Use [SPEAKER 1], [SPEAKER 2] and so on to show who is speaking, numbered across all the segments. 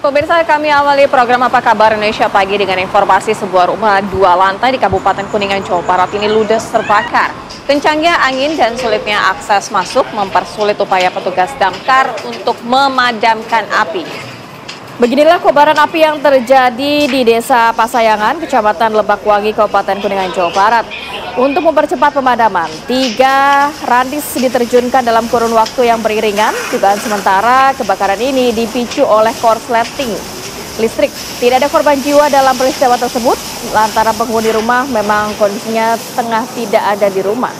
[SPEAKER 1] Pemirsa, kami awali program Apa Kabar Indonesia Pagi dengan informasi sebuah rumah 2 lantai di Kabupaten Kuningan, Jawa Barat ini ludes terbakar. Kencangnya angin dan sulitnya akses masuk mempersulit upaya petugas damkar untuk memadamkan api. Beginilah kobaran api yang terjadi di Desa Pasayangan, Kecamatan Lebakwangi, Kabupaten Kuningan, Jawa Barat. Untuk mempercepat pemadaman, 3 randis diterjunkan dalam kurun waktu yang beriringan. Dugaan sementara kebakaran ini dipicu oleh korsleting listrik. Tidak ada korban jiwa dalam peristiwa tersebut, lantaran penghuni rumah memang kondisinya tengah tidak ada di rumah.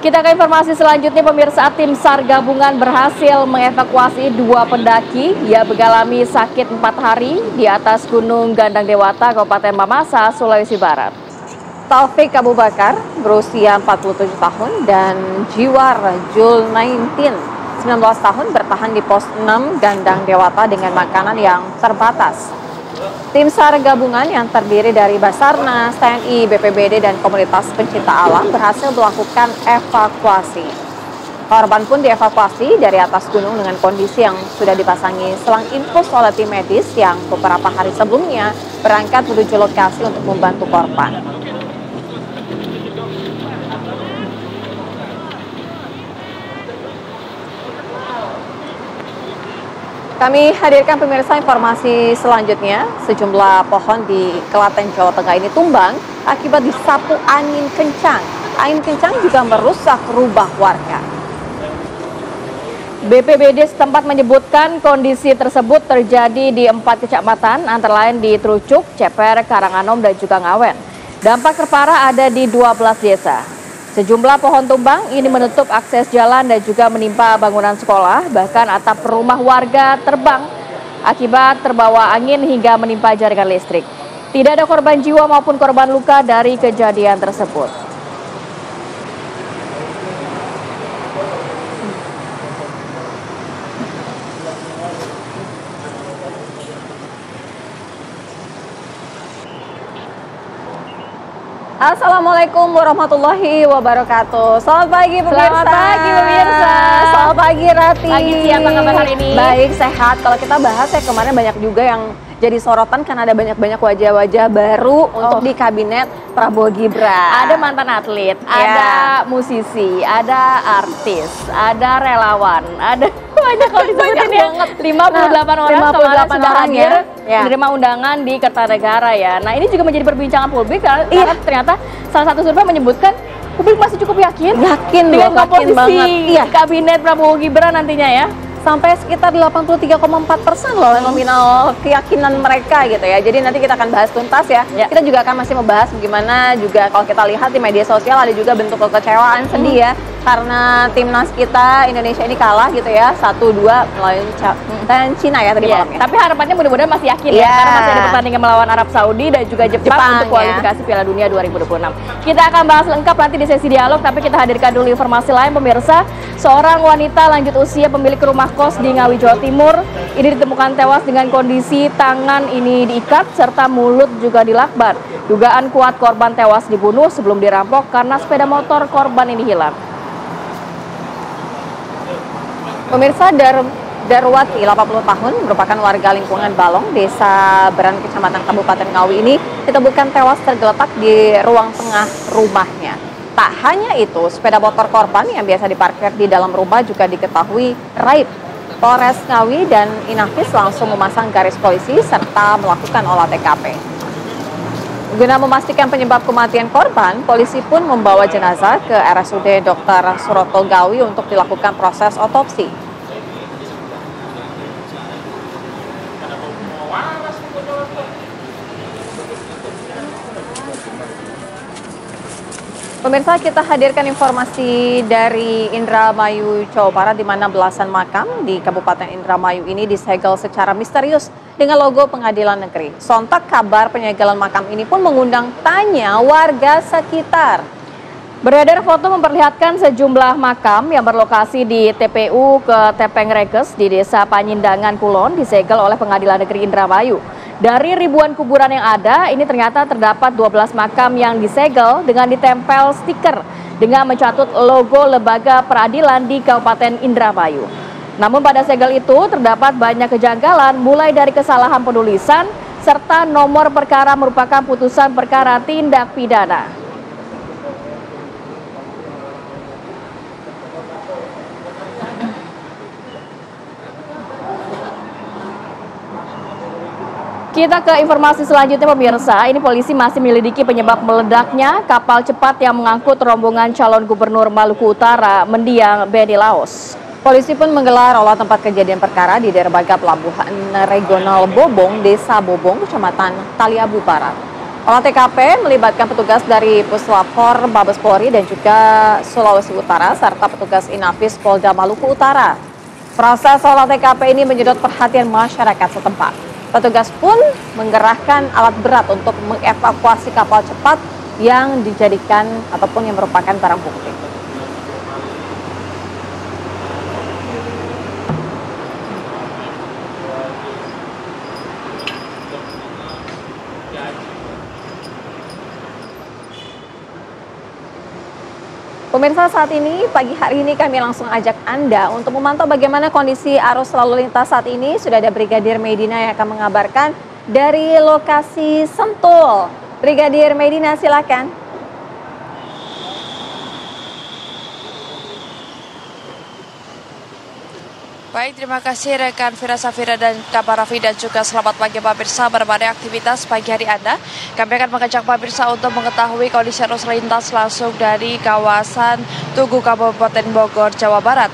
[SPEAKER 1] Kita ke informasi selanjutnya, pemirsa. Tim SAR gabungan berhasil mengevakuasi 2 pendaki yang mengalami sakit 4 hari di atas Gunung Gandang Dewata, Kabupaten Mamasa, Sulawesi Barat. Taufik Abu Bakar berusia 47 tahun dan Jiwar Julnaintin 19 tahun bertahan di pos 6 Gandang Dewata dengan makanan yang terbatas. Tim SAR gabungan yang terdiri dari Basarnas, TNI, BPBD, dan komunitas pencinta alam berhasil melakukan evakuasi. Korban pun dievakuasi dari atas gunung dengan kondisi yang sudah dipasangi selang infus oleh tim medis yang beberapa hari sebelumnya berangkat menuju lokasi untuk membantu korban. Kami hadirkan pemirsa informasi selanjutnya. Sejumlah pohon di Klaten, Jawa Tengah ini tumbang akibat disapu angin kencang. Angin kencang juga merusak rumah warga. BPBD setempat menyebutkan kondisi tersebut terjadi di 4 kecamatan, antara lain di Trucuk, Ceper, Karanganom, dan juga Ngawen. Dampak terparah ada di 12 desa. Sejumlah pohon tumbang ini menutup akses jalan dan juga menimpa bangunan sekolah, bahkan atap rumah warga terbang akibat terbawa angin hingga menimpa jaringan listrik. Tidak ada korban jiwa maupun korban luka dari kejadian tersebut. Assalamualaikum warahmatullahi wabarakatuh. Selamat pagi pemirsa.
[SPEAKER 2] Selamat pagi pemirsa.
[SPEAKER 1] Selamat pagi Rati.
[SPEAKER 2] Pagi, siapa kabar hari ini?
[SPEAKER 1] Baik, sehat. Kalau kita bahas ya, kemarin banyak juga yang jadi sorotan karena ada banyak wajah-wajah baru untuk di kabinet Prabowo Gibran.
[SPEAKER 2] Ada mantan atlet, ada musisi, ada artis, ada relawan, ada banyak kalau disebutin ya. 58 orang kemarin sudah hadir menerima undangan di Kertanegara ya. Nah, ini juga menjadi perbincangan publik karena ternyata salah satu survei menyebutkan publik masih cukup yakin dengan komposisi kabinet Prabowo Gibran nantinya ya.
[SPEAKER 1] Sampai sekitar 83,4% loh nominal keyakinan mereka gitu ya. Jadi nanti kita akan bahas tuntas ya. Kita juga akan masih membahas bagaimana juga kalau kita lihat di media sosial ada juga bentuk kekecewaan, sedih ya. Karena timnas kita Indonesia ini kalah gitu ya, 1-2 melawan Cina ya tadi malamnya.
[SPEAKER 2] Tapi harapannya mudah-mudahan masih yakin ya, karena masih ada pertandingan melawan Arab Saudi dan juga Jepang untuk kualifikasi Piala Dunia 2026. Kita akan bahas lengkap nanti di sesi dialog, tapi kita hadirkan dulu informasi lain pemirsa. Seorang wanita lanjut usia pemilik rumah kos di Ngawi, Jawa Timur ini ditemukan tewas dengan kondisi tangan ini diikat serta mulut juga dilakban. Dugaan kuat korban tewas dibunuh sebelum dirampok karena sepeda motor korban ini hilang. Pemirsa, Darwati 80 tahun merupakan warga lingkungan Balong, Desa Beran, Kecamatan Kabupaten Ngawi ini ditemukan tewas tergeletak di ruang tengah rumahnya. Tak hanya itu, sepeda motor korban yang biasa diparkir di dalam rumah juga diketahui raib. Polres Ngawi dan Inafis langsung memasang garis polisi serta melakukan olah TKP. Guna memastikan penyebab kematian korban, polisi pun membawa jenazah ke RSUD Dr. Suroto Ngawi untuk dilakukan proses otopsi. Pemirsa, kita hadirkan informasi dari Indramayu, Jawa Barat, di mana belasan makam di Kabupaten Indramayu ini disegel secara misterius dengan logo Pengadilan Negeri. Sontak kabar penyegelan makam ini pun mengundang tanya warga sekitar. Beredar foto memperlihatkan sejumlah makam yang berlokasi di TPU ke Tepeng Reges di Desa Panyindangan Kulon disegel oleh Pengadilan Negeri Indramayu.
[SPEAKER 1] Dari ribuan kuburan yang ada, ini ternyata terdapat 12 makam yang disegel dengan ditempel stiker dengan mencatut logo Lembaga Peradilan di Kabupaten Indramayu. Namun pada segel itu terdapat banyak kejanggalan, mulai dari kesalahan penulisan serta nomor perkara merupakan putusan perkara tindak pidana. Kita ke informasi selanjutnya pemirsa, ini polisi masih menyelidiki penyebab meledaknya kapal cepat yang mengangkut rombongan calon gubernur Maluku Utara mendiang Beni Laos.
[SPEAKER 2] Polisi pun menggelar olah tempat kejadian perkara di dermaga pelabuhan regional Bobong, Desa Bobong, Kecamatan Taliabu Barat. Olah TKP melibatkan petugas dari Puslapor, Mabes Polri dan juga Sulawesi Utara serta petugas Inafis Polda Maluku Utara. Proses olah TKP ini menyedot perhatian masyarakat setempat. Petugas pun mengerahkan alat berat untuk mengevakuasi kapal cepat yang dijadikan ataupun yang merupakan barang bukti. Pemirsa, saat ini, pagi hari ini kami langsung ajak Anda untuk memantau bagaimana kondisi arus lalu lintas saat ini. Sudah ada Brigadir Medina yang akan mengabarkan dari lokasi Sentul. Brigadir Medina, silakan.
[SPEAKER 3] Baik, terima kasih rekan Fira Safira dan Kabar Raffi dan juga selamat pagi pemirsa. Berbagai aktivitas pagi hari Anda, kami akan mengajak pemirsa untuk mengetahui kondisi arus lintas langsung dari kawasan Tugu Kabupaten Bogor, Jawa Barat.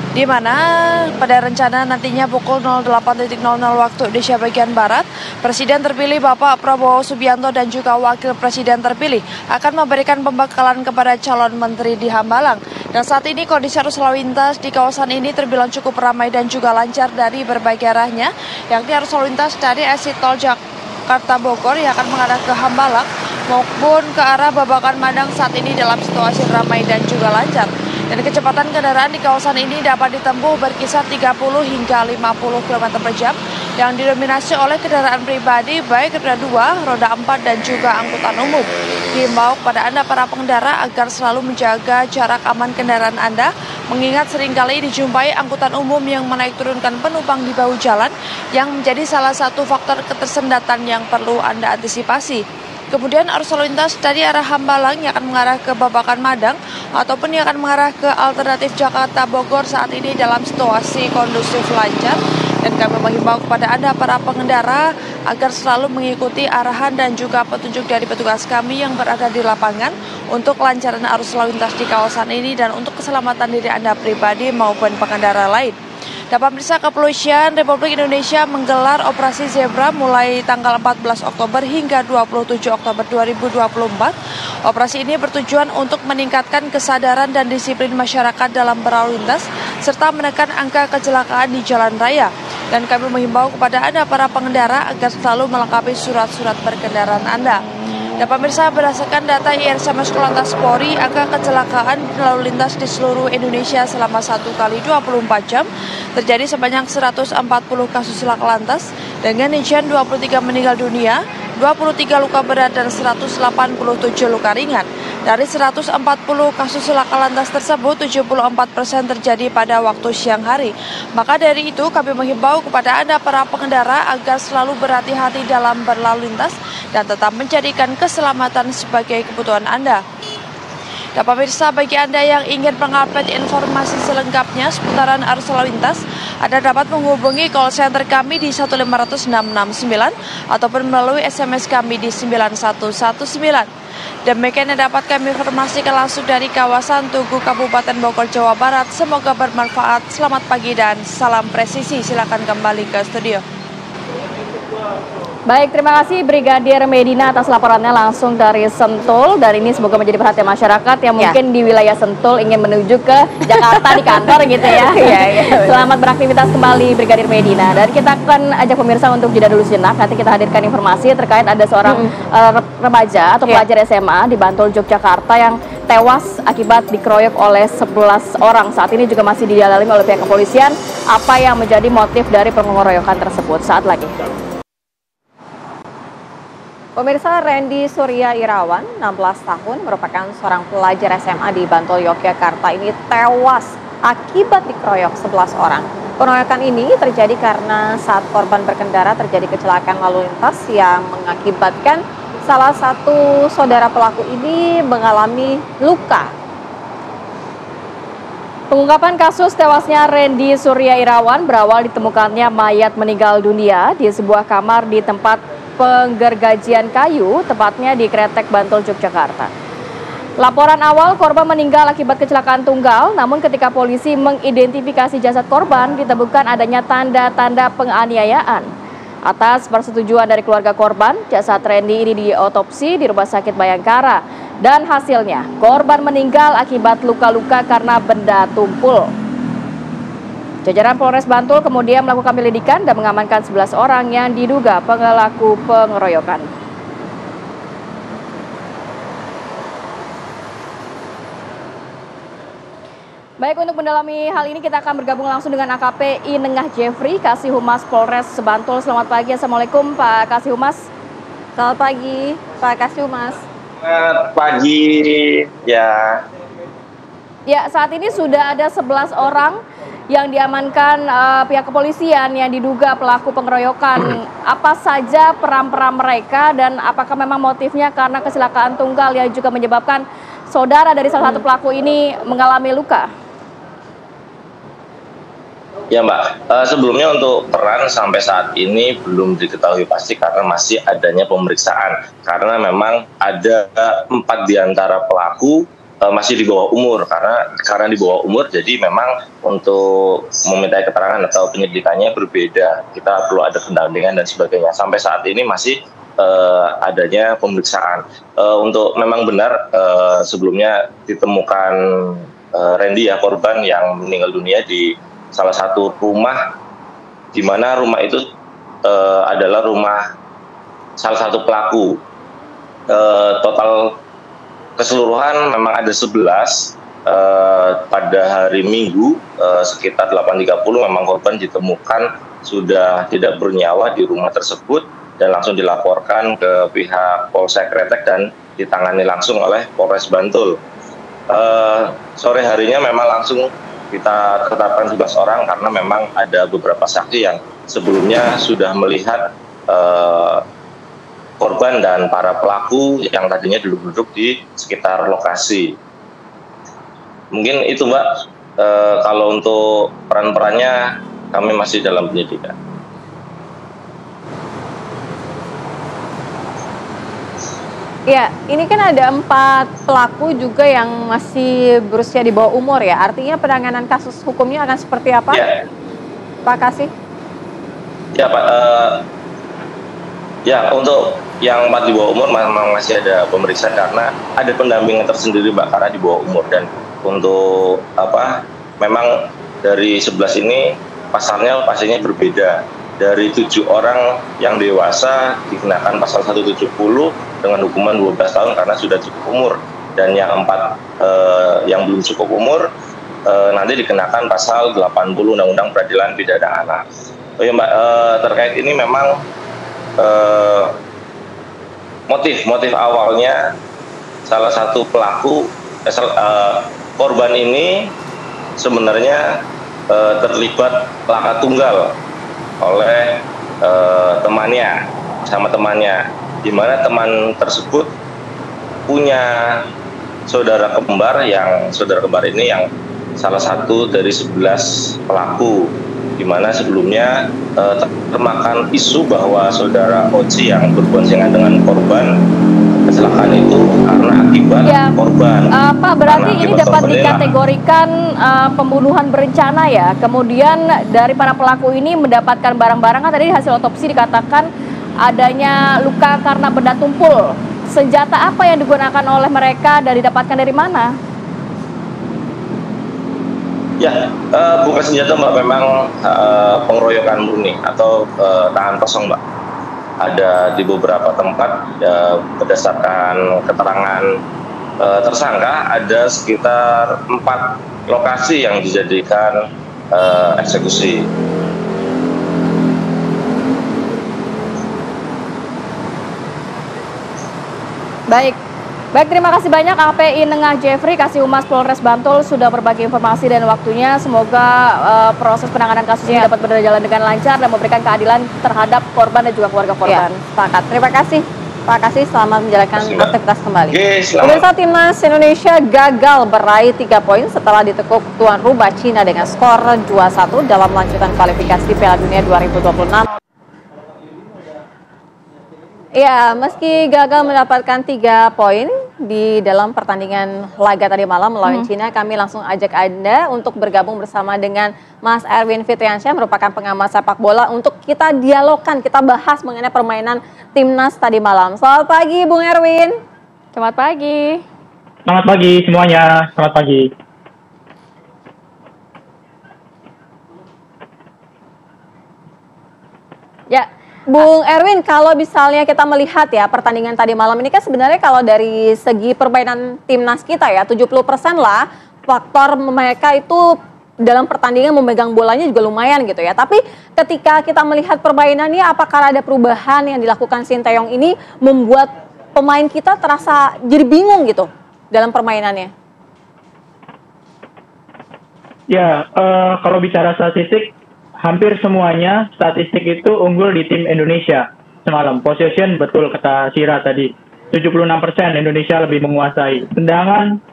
[SPEAKER 3] Di mana pada rencana nantinya pukul 08.00 waktu Indonesia bagian Barat, Presiden terpilih Bapak Prabowo Subianto dan juga Wakil Presiden terpilih akan memberikan pembekalan kepada calon menteri di Hambalang. Dan saat ini kondisi arus lalu lintas di kawasan ini terbilang cukup ramai dan juga lancar dari berbagai arahnya, yakni arus lalu lintas dari exit tol Jakarta Bogor yang akan mengarah ke Hambalang maupun ke arah Babakan Madang saat ini dalam situasi ramai dan juga lancar. Dan kecepatan kendaraan di kawasan ini dapat ditempuh berkisar 30 hingga 50 km per jam yang didominasi oleh kendaraan pribadi baik roda 2, roda 4 dan juga angkutan umum. Diimbau kepada Anda para pengendara agar selalu menjaga jarak aman kendaraan Anda, mengingat seringkali dijumpai angkutan umum yang menaik turunkan penumpang di bahu jalan yang menjadi salah satu faktor ketersendatan yang perlu Anda antisipasi. Kemudian arus lalu lintas dari arah Hambalang yang akan mengarah ke Babakan Madang ataupun yang akan mengarah ke alternatif Jakarta Bogor saat ini dalam situasi kondusif lancar. Dan kami menghimbau kepada Anda para pengendara agar selalu mengikuti arahan dan juga petunjuk dari petugas kami yang berada di lapangan untuk kelancaran arus lalu lintas di kawasan ini dan untuk keselamatan diri Anda pribadi maupun pengendara lain. Dapat pemirsa, Kepolisian Republik Indonesia menggelar operasi Zebra mulai tanggal 14 Oktober hingga 27 Oktober 2024. Operasi ini bertujuan untuk meningkatkan kesadaran dan disiplin masyarakat dalam berlalu lintas serta menekan angka kecelakaan di jalan raya. Dan kami menghimbau kepada Anda para pengendara agar selalu melengkapi surat-surat berkendaraan Anda. Dan pemirsa, berdasarkan data IRSMS Korlantas Polri, angka kecelakaan lalu lintas di seluruh Indonesia selama 1 kali 24 jam terjadi sebanyak 140 kasus laka lantas dengan rincian 23 meninggal dunia, 23 luka berat dan 187 luka ringan. Dari 140 kasus laka lantas tersebut, 74% terjadi pada waktu siang hari. Maka dari itu kami menghimbau kepada Anda para pengendara agar selalu berhati-hati dalam berlalu lintas dan tetap menjadikan keselamatan sebagai kebutuhan Anda. Dan pemirsa, bagi Anda yang ingin mengupdate informasi selengkapnya seputaran arus lalu lintas, Anda dapat menghubungi call center kami di 1500669 ataupun melalui SMS kami di 9119. Demikian yang dapat kami informasikan langsung dari kawasan Tugu Kabupaten Bogor, Jawa Barat. Semoga bermanfaat. Selamat pagi dan salam presisi. Silakan kembali ke studio.
[SPEAKER 1] Baik, terima kasih Brigadir Medina atas laporannya langsung dari Sentul. Dan ini semoga menjadi perhatian masyarakat yang mungkin di wilayah Sentul ingin menuju ke Jakarta di kantor gitu ya. Selamat beraktivitas kembali Brigadir Medina. Dan kita akan ajak pemirsa untuk jeda dulu sejenak. Nanti kita hadirkan informasi terkait ada seorang remaja atau pelajar SMA di Bantul, Yogyakarta yang tewas akibat dikeroyok oleh 11 orang. Saat ini juga masih didalami oleh pihak kepolisian apa yang menjadi motif dari pengeroyokan tersebut. Saat lagi.
[SPEAKER 2] Pemirsa, Randy Surya Irawan, 16 tahun, merupakan seorang pelajar SMA di Bantul, Yogyakarta ini tewas akibat dikeroyok 11 orang. Pengeroyokan ini terjadi karena saat korban berkendara terjadi kecelakaan lalu lintas yang mengakibatkan salah satu saudara pelaku ini mengalami luka.
[SPEAKER 1] Pengungkapan kasus tewasnya Randy Surya Irawan berawal ditemukannya mayat meninggal dunia di sebuah kamar di tempat penggergajian kayu, tepatnya di Kretek, Bantul, Yogyakarta. Laporan awal korban meninggal akibat kecelakaan tunggal, namun ketika polisi mengidentifikasi jasad korban ditemukan adanya tanda-tanda penganiayaan. Atas persetujuan dari keluarga korban, jasad Randy ini diotopsi di Rumah Sakit Bayangkara dan hasilnya korban meninggal akibat luka-luka karena benda tumpul. Jajaran Polres Bantul kemudian melakukan penyelidikan dan mengamankan 11 orang yang diduga pelaku pengeroyokan. Baik, untuk mendalami hal ini kita akan bergabung langsung dengan AKP Inengah Jeffrey, Kasih Humas Polres Bantul. Selamat pagi, Assalamualaikum Pak Kasih Humas.
[SPEAKER 2] Selamat pagi, Pak Kasih Humas.
[SPEAKER 4] Selamat pagi, ya.
[SPEAKER 1] Ya, saat ini sudah ada 11 orang yang diamankan pihak kepolisian yang diduga pelaku pengeroyokan. Apa saja peran-peran mereka dan apakah memang motifnya karena kecelakaan tunggal yang juga menyebabkan saudara dari salah satu pelaku ini mengalami luka?
[SPEAKER 4] Ya Mbak, sebelumnya untuk peran sampai saat ini belum diketahui pasti karena masih adanya pemeriksaan. Karena memang ada 4 di antara pelaku masih di bawah umur, karena di bawah umur jadi memang untuk meminta keterangan atau penyidikannya berbeda. Kita perlu ada pendampingan dan sebagainya. Sampai saat ini masih adanya pemeriksaan. Untuk memang benar sebelumnya ditemukan Randy ya, korban yang meninggal dunia di salah satu rumah, di mana rumah itu adalah rumah salah satu pelaku. Total keseluruhan memang ada 11. Pada hari Minggu sekitar 8.30 memang korban ditemukan sudah tidak bernyawa di rumah tersebut dan langsung dilaporkan ke pihak Polsek Kretek dan ditangani langsung oleh Polres Bantul. Sore harinya memang langsung kita tetapkan 11 orang karena memang ada beberapa saksi yang sebelumnya sudah melihat korban dan para pelaku yang tadinya duduk-duduk di sekitar lokasi. Mungkin itu Mbak, kalau untuk peran-perannya kami masih dalam penyidikan.
[SPEAKER 2] Ya, ini kan ada 4 pelaku juga yang masih berusia di bawah umur ya. Artinya penanganan kasus hukumnya akan seperti apa,
[SPEAKER 4] Ya.
[SPEAKER 2] Pak Kasih?
[SPEAKER 4] Ya Pak, ya untuk yang 4 di bawah umur memang masih ada pemeriksaan karena ada pendampingan tersendiri Mbak, karena di bawah umur. Dan untuk memang dari 11 ini pasalnya pastinya berbeda. Dari 7 orang yang dewasa dikenakan pasal 170 dengan hukuman 12 tahun karena sudah cukup umur. Dan yang 4 yang belum cukup umur nanti dikenakan pasal 80 Undang-Undang Peradilan Pidana Anak. Oh ya Mbak, terkait ini memang motif awalnya salah satu pelaku korban ini sebenarnya terlibat laka tunggal oleh temannya, di mana teman tersebut punya saudara kembar ini yang salah satu dari 11 pelaku, di mana sebelumnya termakan isu bahwa saudara Oci yang berboncengan dengan korban kecelakaan itu karena akibat korban.
[SPEAKER 1] Pak, berarti ini dapat dikategorikan pembunuhan berencana ya. Kemudian dari para pelaku ini mendapatkan barang-barang, kan tadi hasil otopsi dikatakan adanya luka karena benda tumpul. Senjata apa yang digunakan oleh mereka dan didapatkan dari mana?
[SPEAKER 4] Ya, bukan senjata Mbak, memang pengeroyokan murni atau tangan kosong Mbak. Ada di beberapa tempat berdasarkan keterangan tersangka ada sekitar 4 lokasi yang dijadikan eksekusi.
[SPEAKER 1] Baik. Baik, terima kasih banyak API Nengah Jeffrey, Kasih Humas Polres Bantul sudah berbagi informasi dan waktunya. Semoga proses penanganan kasus ini dapat berjalan dengan lancar dan memberikan keadilan terhadap korban dan juga keluarga korban.
[SPEAKER 2] Sepakat. Terima kasih. Pak Kasih, selamat menjalankan aktivitas kembali.
[SPEAKER 4] Pemirsa,
[SPEAKER 2] Timnas Indonesia gagal meraih 3 poin setelah ditekuk tuan rumah Cina dengan skor 2-1 dalam lanjutan kualifikasi Piala Dunia 2026. Ya, meski gagal mendapatkan 3 poin di dalam pertandingan laga tadi malam melawan Cina, kami langsung ajak Anda untuk bergabung bersama dengan Mas Erwin Fitriansyah, merupakan pengamat sepak bola, untuk kita dialogkan, kita bahas mengenai permainan timnas tadi malam. Selamat pagi, Bung Erwin.
[SPEAKER 1] Selamat pagi.
[SPEAKER 5] Selamat pagi semuanya, selamat pagi.
[SPEAKER 1] Ya,
[SPEAKER 2] Bung Erwin, kalau misalnya kita melihat ya pertandingan tadi malam ini kan sebenarnya kalau dari segi permainan timnas kita ya 70% lah faktor mereka itu dalam pertandingan memegang bolanya juga lumayan gitu ya. Tapi ketika kita melihat permainannya, apakah ada perubahan yang dilakukan Sinteyong ini membuat pemain kita terasa jadi bingung gitu dalam permainannya?
[SPEAKER 5] Ya, kalau bicara statistik, hampir semuanya statistik itu unggul di tim Indonesia semalam. Possession betul kata Sira tadi. 76% Indonesia lebih menguasai.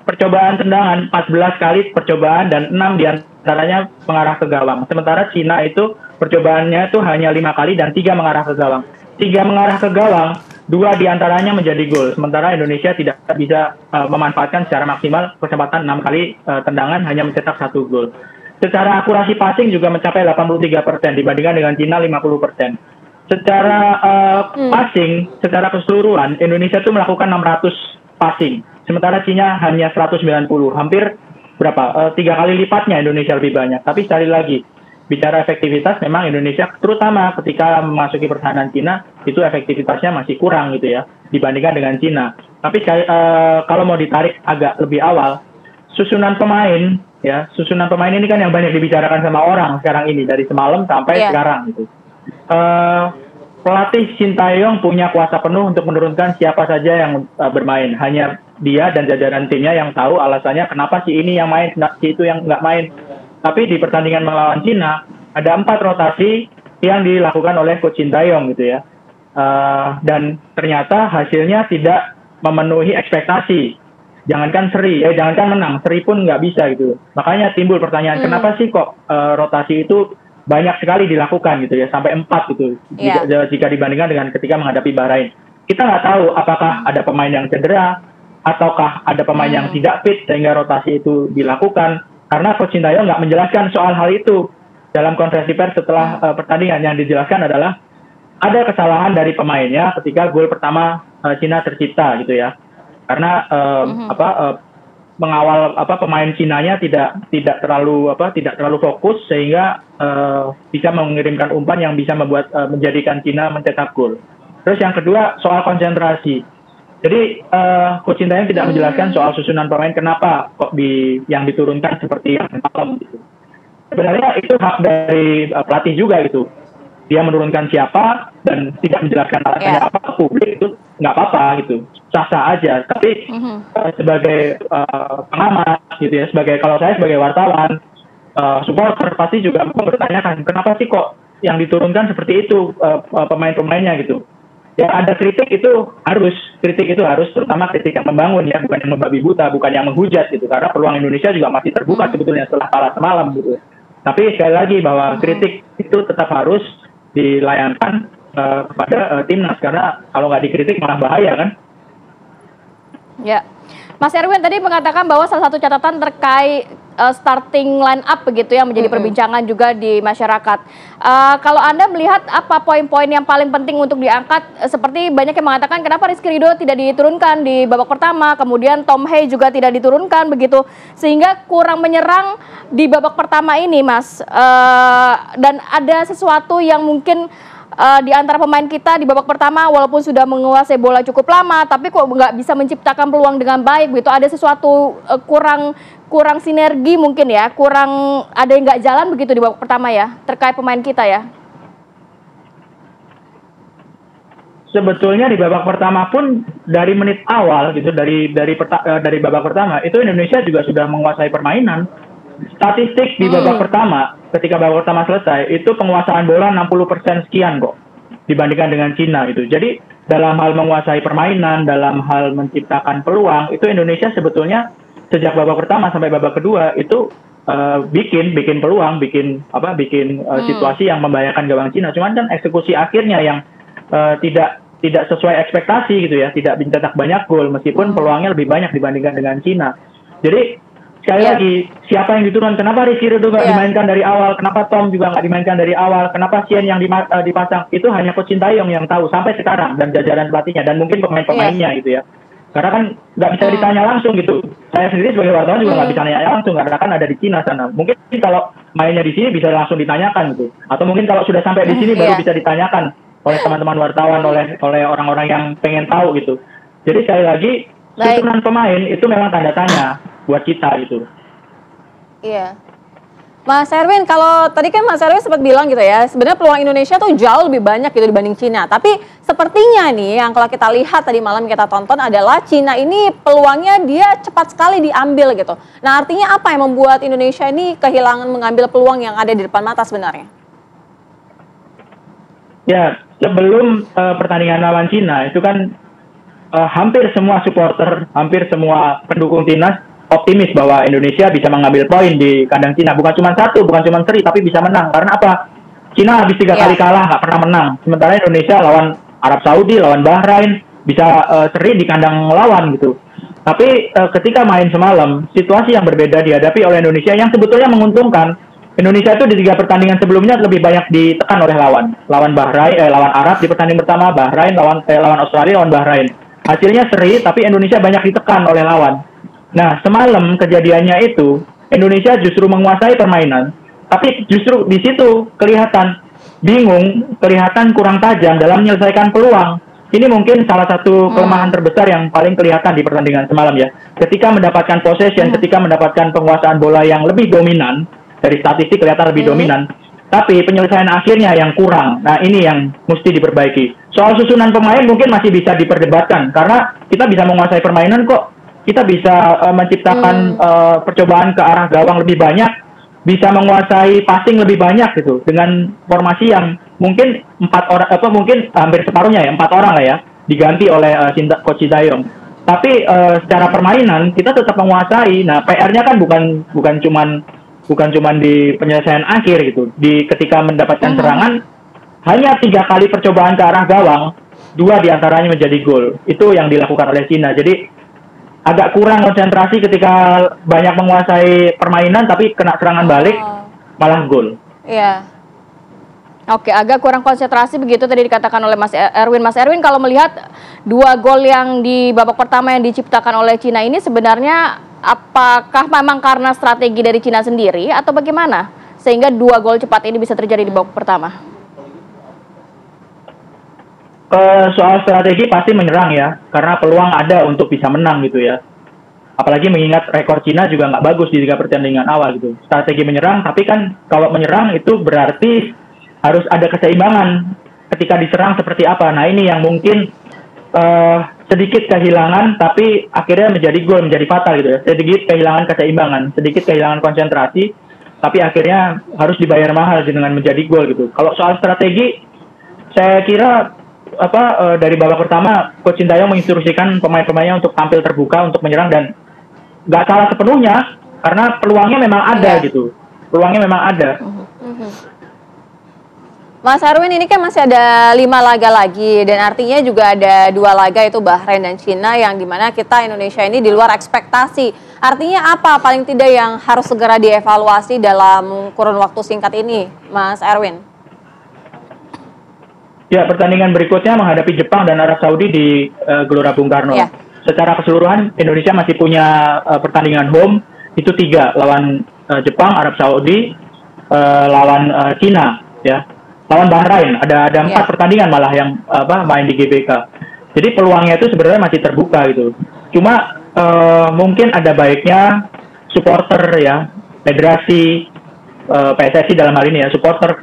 [SPEAKER 5] Percobaan tendangan 14 kali percobaan dan 6 diantaranya mengarah ke gawang. Sementara Cina itu percobaannya itu hanya 5 kali dan 3 mengarah ke gawang. 3 mengarah ke gawang, 2 diantaranya menjadi gol. Sementara Indonesia tidak bisa memanfaatkan secara maksimal kesempatan 6 kali tendangan hanya mencetak 1 gol. Secara akurasi passing juga mencapai 83% dibandingkan dengan Cina 50%. Secara passing, secara keseluruhan, Indonesia itu melakukan 600 passing. Sementara Cina hanya 190. Hampir 3 kali lipatnya Indonesia lebih banyak. Tapi sekali lagi, bicara efektivitas, memang Indonesia, terutama ketika memasuki pertahanan Cina, itu efektivitasnya masih kurang gitu ya, dibandingkan dengan Cina. Tapi kalau mau ditarik agak lebih awal, susunan pemain ini kan yang banyak dibicarakan sama orang sekarang ini dari semalam sampai sekarang gitu. Pelatih Sinteyong punya kuasa penuh untuk menurunkan siapa saja yang bermain. Hanya dia dan jajaran timnya yang tahu alasannya kenapa si ini yang main, si itu yang nggak main. Tapi di pertandingan melawan Cina ada 4 rotasi yang dilakukan oleh Coach Sinteyong gitu ya. Dan ternyata hasilnya tidak memenuhi ekspektasi. Jangankan menang, seri pun nggak bisa gitu. Makanya timbul pertanyaan, kenapa sih kok rotasi itu banyak sekali dilakukan gitu ya, sampai 4 gitu, jika dibandingkan dengan ketika menghadapi Bahrain. Kita nggak tahu apakah ada pemain yang cedera, ataukah ada pemain yang tidak fit sehingga rotasi itu dilakukan. Karena Coach Sinteyong nggak menjelaskan soal hal itu. Dalam konferensi pers setelah pertandingan, yang dijelaskan adalah ada kesalahan dari pemainnya ketika gol pertama Cina tercipta gitu ya. Karena mengawal pemain Cinanya tidak terlalu fokus sehingga bisa mengirimkan umpan yang bisa menjadikan Cina mencetak gol. Terus yang kedua soal konsentrasi. Jadi Coach Sinteyong tidak menjelaskan soal susunan pemain, kenapa kok yang diturunkan seperti yang malam gitu. Sebenarnya itu hak dari pelatih juga gitu. Dia menurunkan siapa dan tidak menjelaskan alasannya apa ke publik, itu nggak apa-apa gitu, sah-sah aja. Tapi sebagai pengamat gitu ya, kalau saya sebagai wartawan, supporter pasti juga mempertanyakan kenapa sih kok yang diturunkan seperti itu pemain-pemainnya gitu. Ya ada kritik itu harus, terutama kritik yang membangun ya, bukan yang membabi buta, bukan yang menghujat gitu. Karena peluang Indonesia juga masih terbuka sebetulnya setelah kalah semalam gitu. Tapi sekali lagi bahwa kritik itu tetap harus dilayangkan kepada timnas, karena kalau nggak dikritik malah bahaya kan.
[SPEAKER 1] Ya, Mas Erwin tadi mengatakan bahwa salah satu catatan terkait starting line up begitu yang menjadi perbincangan juga di masyarakat. Kalau Anda melihat apa poin-poin yang paling penting untuk diangkat? Seperti banyak yang mengatakan kenapa Rizky Ridho tidak diturunkan di babak pertama, kemudian Tom Hey juga tidak diturunkan begitu, sehingga kurang menyerang di babak pertama ini, Mas. Dan ada sesuatu yang mungkin di antara pemain kita di babak pertama walaupun sudah menguasai bola cukup lama, tapi kok nggak bisa menciptakan peluang dengan baik begitu. Ada sesuatu kurang sinergi mungkin ya, kurang ada yang nggak jalan begitu di babak pertama ya terkait pemain kita ya.
[SPEAKER 5] sebetulnya di babak pertama pun dari menit awal gitu, dari babak pertama itu Indonesia juga sudah menguasai permainan. Statistik di babak pertama, ketika babak pertama selesai, itu penguasaan bola 60% sekian kok dibandingkan dengan Cina gitu. Jadi dalam hal menguasai permainan, dalam hal menciptakan peluang, itu Indonesia sebetulnya sejak babak pertama sampai babak kedua itu bikin peluang, bikin situasi yang membahayakan gawang Cina. Cuman kan eksekusi akhirnya yang tidak sesuai ekspektasi gitu ya, tidak mencetak banyak gol meskipun peluangnya lebih banyak dibandingkan dengan Cina. Jadi sekali lagi, siapa yang diturun? Kenapa Rizky Ridho nggak dimainkan dari awal? Kenapa Tom juga nggak dimainkan dari awal? Kenapa Sien yang dipasang? Itu hanya Coach Sintayong yang tahu sampai sekarang, dan jajaran pelatihnya dan mungkin pemain-pemainnya gitu ya. Karena kan nggak bisa ditanya langsung gitu. Saya sendiri sebagai wartawan juga nggak bisa nanya langsung karena kan ada di Cina sana. Mungkin kalau mainnya di sini bisa langsung ditanyakan gitu. Atau mungkin kalau sudah sampai di sini baru bisa ditanyakan oleh teman-teman wartawan, oleh orang-orang yang pengen tahu gitu. Jadi sekali lagi, turunan pemain itu memang tanda tanya buat kita gitu.
[SPEAKER 2] Iya. Mas Erwin, kalau tadi kan Mas Erwin sempat bilang gitu ya, sebenarnya peluang Indonesia tuh jauh lebih banyak gitu dibanding Cina. Tapi sepertinya nih yang kalau kita lihat tadi malam kita tonton adalah Cina ini peluangnya dia cepat sekali diambil gitu. Nah artinya apa yang membuat Indonesia ini kehilangan mengambil peluang yang ada di depan mata sebenarnya?
[SPEAKER 5] Ya, sebelum pertandingan lawan Cina itu kan hampir semua supporter, hampir semua pendukung timnas optimis bahwa Indonesia bisa mengambil poin di kandang Cina. Bukan cuma satu, bukan cuma seri, tapi bisa menang. Karena apa? Cina habis 3 kali kalah, nggak pernah menang. Sementara Indonesia lawan Arab Saudi, lawan Bahrain, bisa seri di kandang lawan gitu. Tapi ketika main semalam, situasi yang berbeda dihadapi oleh Indonesia yang sebetulnya menguntungkan. Indonesia itu di 3 pertandingan sebelumnya lebih banyak ditekan oleh lawan. Lawan lawan Arab di pertandingan pertama, Bahrain, lawan Australia, lawan Bahrain. Hasilnya seri, tapi Indonesia banyak ditekan oleh lawan. Nah, semalam kejadiannya itu Indonesia justru menguasai permainan, tapi justru di situ kelihatan bingung, kelihatan kurang tajam dalam menyelesaikan peluang. Ini mungkin salah satu kelemahan terbesar yang paling kelihatan di pertandingan semalam ya. Ketika mendapatkan possession, ketika mendapatkan penguasaan bola yang lebih dominan, dari statistik kelihatan lebih dominan, tapi penyelesaian akhirnya yang kurang. Nah, ini yang mesti diperbaiki. Soal susunan pemain mungkin masih bisa diperdebatkan, karena kita bisa menguasai permainan kok. Kita bisa menciptakan percobaan ke arah gawang lebih banyak, bisa menguasai passing lebih banyak gitu dengan formasi yang mungkin 4 orang mungkin hampir separuhnya ya 4 orang lah ya, diganti oleh Coach Sintayong. Tapi secara permainan kita tetap menguasai. Nah, PR-nya kan bukan cuman di penyelesaian akhir gitu. Di ketika mendapatkan serangan hanya 3 kali percobaan ke arah gawang, 2 diantaranya menjadi gol. Itu yang dilakukan oleh Cina. Jadi agak kurang konsentrasi ketika banyak menguasai permainan tapi kena serangan balik malah gol.
[SPEAKER 2] Iya.
[SPEAKER 1] Oke, agak kurang konsentrasi begitu tadi dikatakan oleh Mas Erwin. Mas Erwin, kalau melihat 2 gol yang di babak pertama yang diciptakan oleh Cina ini sebenarnya apakah memang karena strategi dari Cina sendiri atau bagaimana sehingga 2 gol cepat ini bisa terjadi di babak pertama?
[SPEAKER 5] Soal strategi pasti menyerang ya, karena peluang ada untuk bisa menang gitu ya. Apalagi mengingat rekor Cina juga nggak bagus di 3 pertandingan awal gitu. Strategi menyerang, tapi kan kalau menyerang itu berarti harus ada keseimbangan ketika diserang seperti apa. Nah ini yang mungkin sedikit kehilangan, tapi akhirnya menjadi gol, menjadi fatal gitu ya. Sedikit kehilangan keseimbangan, sedikit kehilangan konsentrasi, tapi akhirnya harus dibayar mahal dengan menjadi gol gitu. Kalau soal strategi, saya kira dari babak pertama Coach Sintayong menginstruksikan pemain-pemainnya untuk tampil terbuka untuk menyerang, dan nggak salah sepenuhnya karena peluangnya memang ada gitu, peluangnya memang ada.
[SPEAKER 2] Mas Erwin, ini kan masih ada 5 laga lagi dan artinya juga ada 2 laga itu Bahrain dan Cina yang dimana kita Indonesia ini di luar ekspektasi. Artinya apa paling tidak yang harus segera dievaluasi dalam kurun waktu singkat ini, Mas Erwin?
[SPEAKER 5] Ya, pertandingan berikutnya menghadapi Jepang dan Arab Saudi di Gelora Bung Karno. Yeah. Secara keseluruhan, Indonesia masih punya pertandingan home, itu 3, lawan Jepang, Arab Saudi, lawan Cina, ya. Lawan Bahrain, ada 4 pertandingan malah yang main di GBK. Jadi peluangnya itu sebenarnya masih terbuka gitu. Cuma mungkin ada baiknya supporter ya, federasi, PSSI dalam hal ini ya, supporter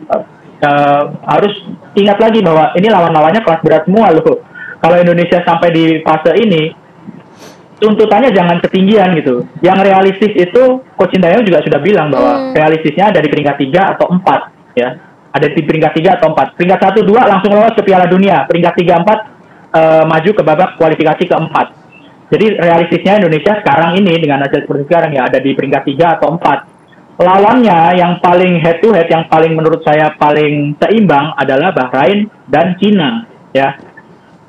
[SPEAKER 5] harus ingat lagi bahwa ini lawan-lawannya kelas berat semua loh. Kalau Indonesia sampai di fase ini, tuntutannya jangan ketinggian gitu. Yang realistis itu Coach Sintayong juga sudah bilang bahwa realistisnya ada di peringkat 3 atau 4 ya. Ada di peringkat 3 atau 4. Peringkat 1 2 langsung lolos ke Piala Dunia. Peringkat 3 4 maju ke babak kualifikasi keempat. Jadi realistisnya Indonesia sekarang ini dengan hasil seperti sekarang ya ada di peringkat 3 atau 4. Lawannya yang paling head to head, yang paling menurut saya paling seimbang adalah Bahrain dan Cina ya.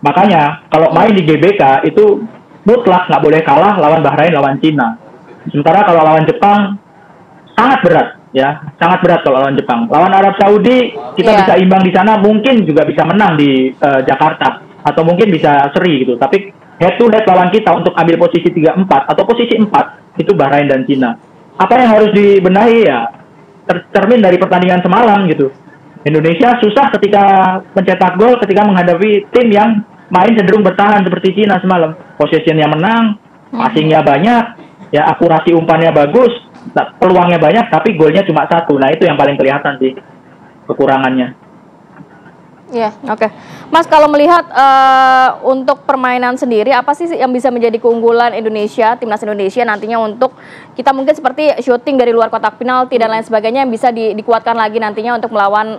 [SPEAKER 5] Makanya kalau main di GBK itu mutlak nggak boleh kalah lawan Bahrain, lawan Cina. Sementara kalau lawan Jepang sangat berat ya, sangat berat kalau lawan Jepang. Lawan Arab Saudi kita bisa imbang di sana, mungkin juga bisa menang di Jakarta atau mungkin bisa seri gitu. Tapi head to head lawan kita untuk ambil posisi 3-4 atau posisi 4 itu Bahrain dan Cina. Apa yang harus dibenahi ya tercermin dari pertandingan semalam gitu. Indonesia susah ketika mencetak gol ketika menghadapi tim yang main cenderung bertahan seperti Cina semalam. Possession-nya menang, passing-nya banyak, ya akurasi umpannya bagus, peluangnya banyak tapi golnya cuma 1. Nah, itu yang paling kelihatan sih kekurangannya.
[SPEAKER 1] Iya, oke. Mas, kalau melihat untuk permainan sendiri, apa sih yang bisa menjadi keunggulan Indonesia, timnas Indonesia nantinya untuk kita mungkin seperti syuting dari luar kotak penalti dan lain sebagainya yang bisa dikuatkan lagi nantinya untuk melawan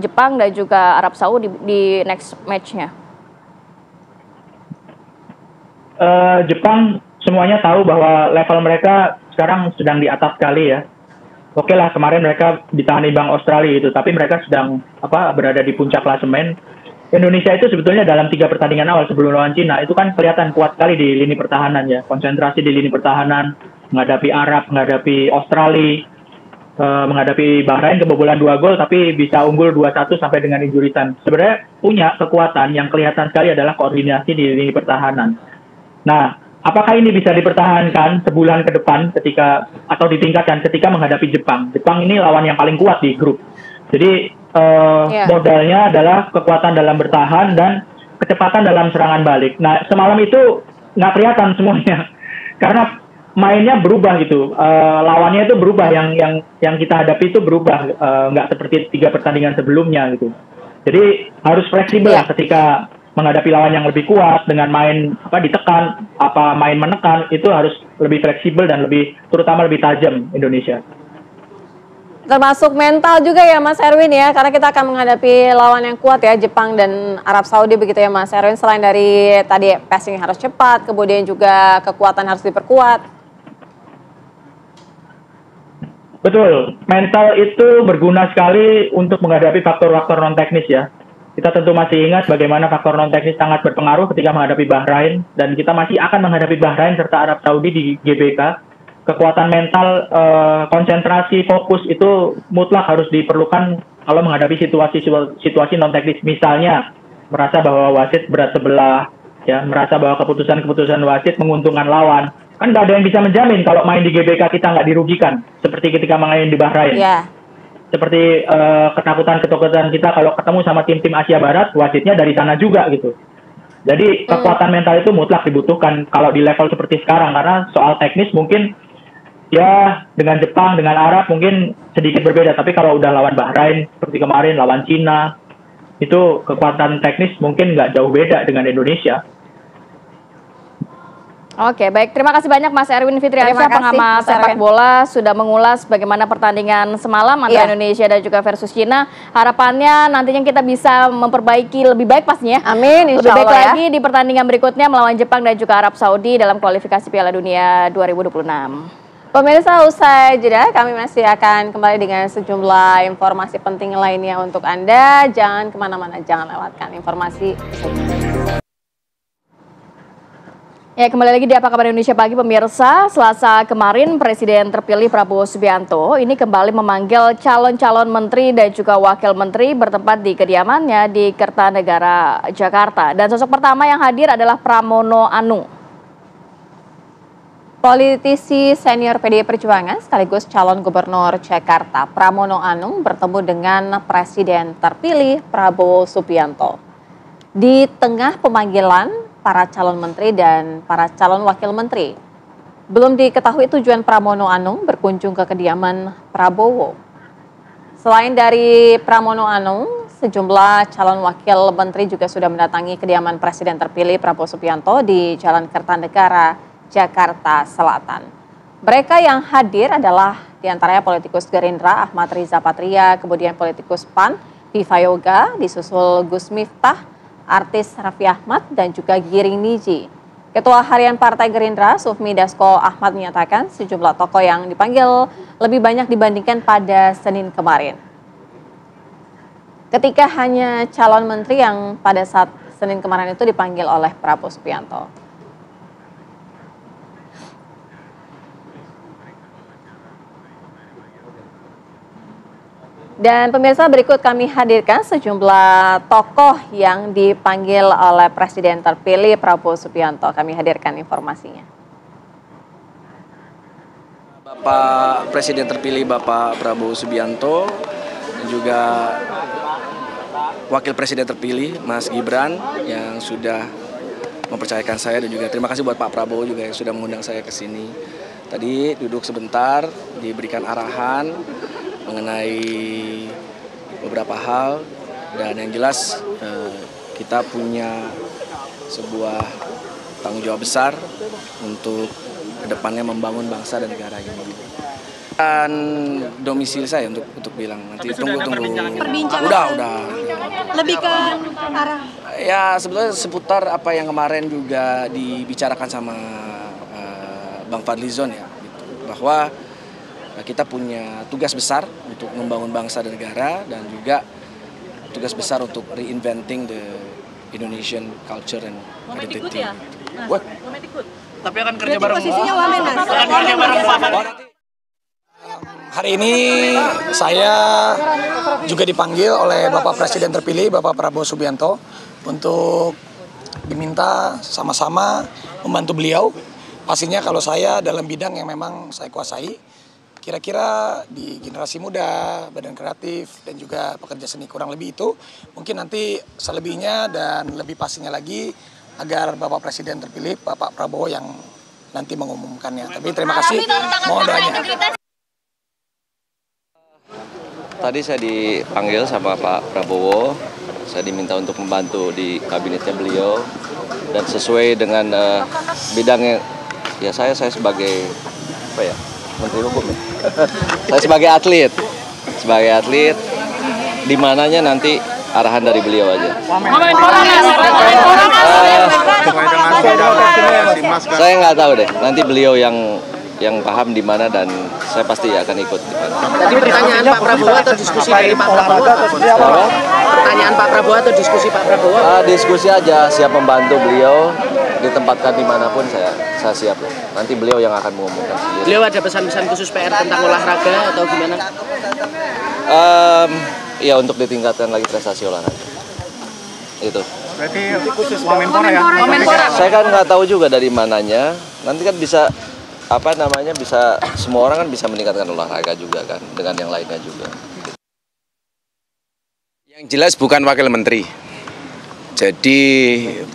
[SPEAKER 1] Jepang dan juga Arab Saudi di next match-nya?
[SPEAKER 5] Jepang semuanya tahu bahwa level mereka sekarang sedang di atas sekali ya. Oke lah, kemarin mereka ditahan imbang Australia itu, tapi mereka sedang berada di puncak klasemen. Indonesia itu sebetulnya dalam 3 pertandingan awal sebelum lawan Cina itu kan kelihatan kuat sekali di lini pertahanan ya, konsentrasi di lini pertahanan, menghadapi Arab, menghadapi Australia, menghadapi Bahrain kebobolan 2 gol tapi bisa unggul 2-1 sampai dengan injury time. Sebenarnya punya kekuatan yang kelihatan sekali adalah koordinasi di lini pertahanan. Nah, apakah ini bisa dipertahankan sebulan ke depan atau ditingkatkan ketika menghadapi Jepang? Jepang ini lawan yang paling kuat di grup. Jadi modalnya adalah kekuatan dalam bertahan dan kecepatan dalam serangan balik. Nah, semalam itu nggak kelihatan semuanya karena mainnya berubah gitu. Lawannya itu berubah, yang kita hadapi itu berubah, nggak seperti 3 pertandingan sebelumnya gitu. Jadi harus fleksibel lah ketika menghadapi lawan yang lebih kuat dengan main ditekan, main menekan, itu harus lebih fleksibel dan terutama lebih tajam Indonesia.
[SPEAKER 2] Termasuk mental juga ya Mas Erwin ya, karena kita akan menghadapi lawan yang kuat ya, Jepang dan Arab Saudi begitu ya Mas Erwin. Selain dari tadi passing harus cepat, kemudian juga kekuatan harus diperkuat.
[SPEAKER 5] Betul, mental itu berguna sekali untuk menghadapi faktor-faktor non teknis ya. Kita tentu masih ingat bagaimana faktor non-teknis sangat berpengaruh ketika menghadapi Bahrain, dan kita masih akan menghadapi Bahrain serta Arab Saudi di GBK. Kekuatan mental, konsentrasi, fokus itu mutlak harus diperlukan kalau menghadapi situasi non-teknis. Misalnya, merasa bahwa wasit berat sebelah, ya, merasa bahwa keputusan-keputusan wasit menguntungkan lawan. Kan nggak ada yang bisa menjamin kalau main di GBK kita nggak dirugikan, seperti ketika main di Bahrain.
[SPEAKER 2] Yeah.
[SPEAKER 5] Seperti ketakutan kita kalau ketemu sama tim-tim Asia Barat, wasitnya dari sana juga gitu. Jadi kekuatan mental itu mutlak dibutuhkan kalau di level seperti sekarang, karena soal teknis mungkin ya dengan Jepang, dengan Arab mungkin sedikit berbeda, tapi kalau udah lawan Bahrain seperti kemarin, lawan Cina, itu kekuatan teknis mungkin nggak jauh beda dengan Indonesia.
[SPEAKER 1] Oke, baik. Terima kasih banyak Mas Erwin Fitriansyah, pengamat sepak bola, sudah mengulas bagaimana pertandingan semalam antara Indonesia dan juga versus Cina. Harapannya nantinya kita bisa memperbaiki lebih baik pastinya.
[SPEAKER 2] Amin, insya Allah.
[SPEAKER 1] Lebih baik lagi di pertandingan berikutnya melawan Jepang dan juga Arab Saudi dalam kualifikasi Piala Dunia 2026.
[SPEAKER 2] Pemirsa, usai jeda kami masih akan kembali dengan sejumlah informasi penting lainnya untuk Anda. Jangan kemana-mana, jangan lewatkan informasi.
[SPEAKER 1] Ya, kembali lagi di Apa Kabar Indonesia Pagi pemirsa. Selasa kemarin Presiden terpilih Prabowo Subianto ini kembali memanggil calon-calon menteri dan juga wakil menteri bertempat di kediamannya di Kertanegara, Jakarta. Dan sosok pertama yang hadir adalah Pramono Anung.
[SPEAKER 2] Politisi senior PDI Perjuangan sekaligus calon gubernur Jakarta Pramono Anung bertemu dengan Presiden terpilih Prabowo Subianto. Di tengah pemanggilan para calon menteri dan para calon wakil menteri, belum diketahui tujuan Pramono Anung berkunjung ke kediaman Prabowo. Selain dari Pramono Anung, sejumlah calon wakil menteri juga sudah mendatangi kediaman Presiden terpilih Prabowo Subianto di Jalan Kertanegara, Jakarta Selatan. Mereka yang hadir adalah diantaranya politikus Gerindra Ahmad Riza Patria, kemudian politikus PAN Viva Yoga, disusul Gus Miftah, artis Raffi Ahmad, dan juga Giring Niji. Ketua Harian Partai Gerindra, Sufmi Dasko Ahmad menyatakan sejumlah tokoh yang dipanggil lebih banyak dibandingkan pada Senin kemarin. Ketika hanya calon menteri yang pada saat Senin kemarin itu dipanggil oleh Prabowo Subianto. Dan pemirsa, berikut kami hadirkan sejumlah tokoh yang dipanggil oleh Presiden terpilih Prabowo Subianto. Kami hadirkan informasinya.
[SPEAKER 6] Bapak Presiden terpilih Bapak Prabowo Subianto, dan juga Wakil Presiden terpilih Mas Gibran yang sudah mempercayakan saya, dan juga terima kasih buat Pak Prabowo juga yang sudah mengundang saya ke sini. Tadi duduk sebentar, diberikan arahan mengenai beberapa hal, dan yang jelas kita punya sebuah tanggung jawab besar untuk kedepannya membangun bangsa dan negara ini. Dan domisili saya untuk bilang nanti tunggu. Udah.
[SPEAKER 7] Lebih ke arah
[SPEAKER 6] ya sebetulnya seputar apa yang kemarin juga dibicarakan sama Bang Fadlizon ya, gitu. Bahwa kita punya tugas besar untuk membangun bangsa dan negara, dan juga tugas besar untuk reinventing the Indonesian culture and identity. Tapi akan kerja bareng.
[SPEAKER 7] posisinya wamen, Mas.
[SPEAKER 6] Akan kerja bareng. Hari ini saya juga dipanggil oleh Bapak Presiden terpilih Bapak Prabowo Subianto untuk diminta sama-sama membantu beliau. Pastinya kalau saya dalam bidang yang memang saya kuasai, kira-kira di generasi muda, badan kreatif, dan juga pekerja seni, kurang lebih itu. Mungkin nanti selebihnya dan lebih pastinya lagi agar Bapak Presiden terpilih Bapak Prabowo yang nanti mengumumkannya. Tapi terima kasih, mohon doanya.
[SPEAKER 8] Tadi saya dipanggil sama Pak Prabowo, saya diminta untuk membantu di kabinetnya beliau, dan sesuai dengan bidangnya, ya saya sebagai Menteri Hukum ya. Saya sebagai atlet, di mananya nanti arahan dari beliau aja. Saya nggak tahu deh, nanti beliau yang paham di mana, dan saya pasti akan ikut di mana.
[SPEAKER 9] Tadi pertanyaan Pak Prabowo atau diskusi dari Pak Prabowo? Pertanyaan Pak Prabowo atau diskusi Pak Prabowo?
[SPEAKER 8] Diskusi aja, siap membantu beliau, ditempatkan dimanapun saya siap. Nanti beliau yang akan mengumumkan sendiri.
[SPEAKER 9] Beliau ada pesan-pesan khusus PR tentang olahraga atau gimana?
[SPEAKER 8] Ya untuk ditingkatkan lagi prestasi olahraga. Itu.
[SPEAKER 10] Berarti khusus Wamenpora ya?
[SPEAKER 8] Saya kan nggak tahu juga dari mananya. Nanti kan bisa bisa semua orang kan bisa meningkatkan olahraga juga kan dengan yang lainnya juga.
[SPEAKER 11] Yang jelas bukan wakil menteri. Jadi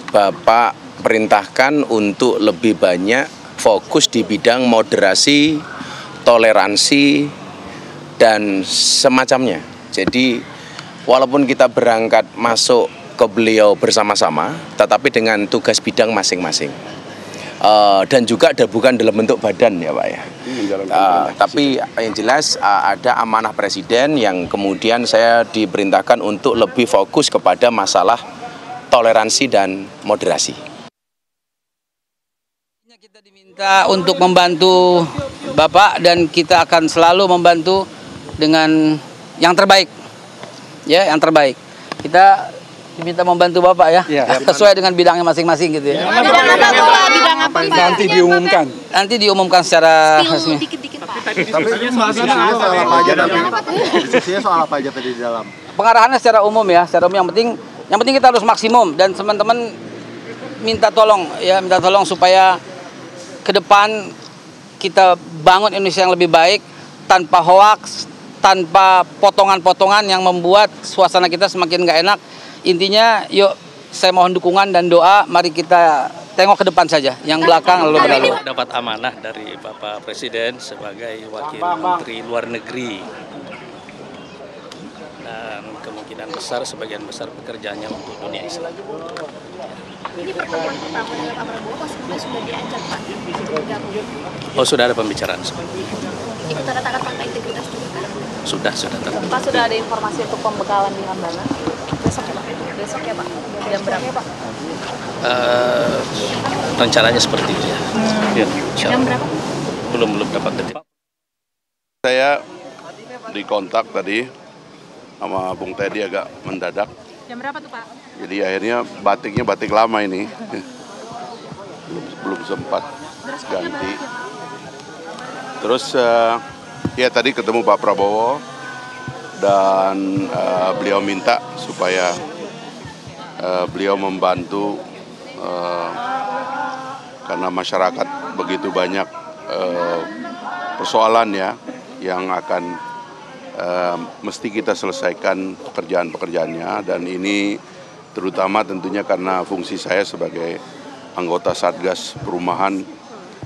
[SPEAKER 11] Bapak perintahkan untuk lebih banyak fokus di bidang moderasi, toleransi, dan semacamnya. Jadi walaupun kita berangkat masuk ke beliau bersama-sama, tetapi dengan tugas bidang masing-masing. Dan juga bukan dalam bentuk badan ya Pak ya. Tapi yang jelas ada amanah Presiden yang kemudian saya diperintahkan untuk lebih fokus kepada masalah toleransi dan moderasi.
[SPEAKER 12] Kita diminta untuk membantu Bapak, dan kita akan selalu membantu dengan yang terbaik. Ya, yang terbaik. Kita diminta membantu Bapak ya, sesuai dengan bidangnya masing-masing gitu ya.
[SPEAKER 7] Bidang apa?
[SPEAKER 10] Nanti diumumkan.
[SPEAKER 12] Nanti diumumkan secara resmi.
[SPEAKER 10] Tapi diskusinya soal apa aja tadi di dalam?
[SPEAKER 12] Pengarahannya secara umum ya, yang penting kita harus maksimum, dan teman-teman minta tolong supaya ke depan kita bangun Indonesia yang lebih baik tanpa hoaks, tanpa potongan-potongan yang membuat suasana kita semakin nggak enak. Intinya, yuk saya mohon dukungan dan doa, mari kita tengok ke depan saja, yang belakang lalu berlalu.
[SPEAKER 13] Dapat amanah dari Bapak Presiden sebagai Wakil Menteri Luar Negeri.
[SPEAKER 6] dan kemungkinan besar sebagian besar pekerjaannya untuk dunia Islam.
[SPEAKER 13] Ini pertemuan pertama dengan Pak Prabowo, pas sebelumnya sudah diajak Pak bergabung.
[SPEAKER 6] Oh, sudah ada pembicaraan.
[SPEAKER 13] Itu tanda tangan fakta integritas juga kan?
[SPEAKER 6] Sudah.
[SPEAKER 2] Pak, sudah ada informasi untuk pembekalan di Hambalang? Besok ya Pak? Besok ya Pak? Jam berapa Pak?
[SPEAKER 6] Rencananya seperti itu ya.
[SPEAKER 13] Jam berapa?
[SPEAKER 6] Belum dapat detik.
[SPEAKER 14] Saya dikontak tadi sama Bung Teddy agak mendadak.
[SPEAKER 7] Jam berapa tuh Pak?
[SPEAKER 14] Jadi akhirnya batiknya batik lama ini. belum sempat ganti. Terus ya tadi ketemu Pak Prabowo dan beliau minta supaya beliau membantu karena masyarakat begitu banyak persoalan ya yang akan mesti kita selesaikan pekerjaan-pekerjaannya, dan ini terutama tentunya karena fungsi saya sebagai anggota Satgas Perumahan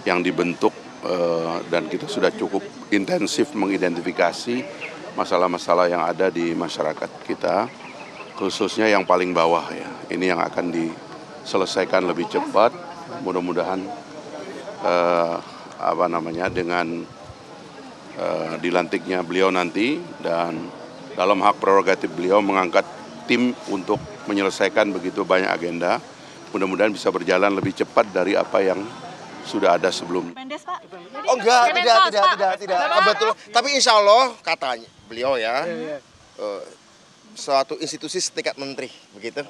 [SPEAKER 14] yang dibentuk dan kita sudah cukup intensif mengidentifikasi masalah-masalah yang ada di masyarakat kita, khususnya yang paling bawah ya. Ini yang akan diselesaikan lebih cepat, mudah-mudahan dengan dilantiknya beliau nanti, dan dalam hak prerogatif beliau mengangkat tim untuk menyelesaikan begitu banyak agenda, mudah-mudahan bisa berjalan lebih cepat dari apa yang sudah ada sebelumnya.
[SPEAKER 15] Oh enggak, tidak. Betul. Tapi insya Allah katanya beliau ya, suatu institusi setingkat menteri, begitu.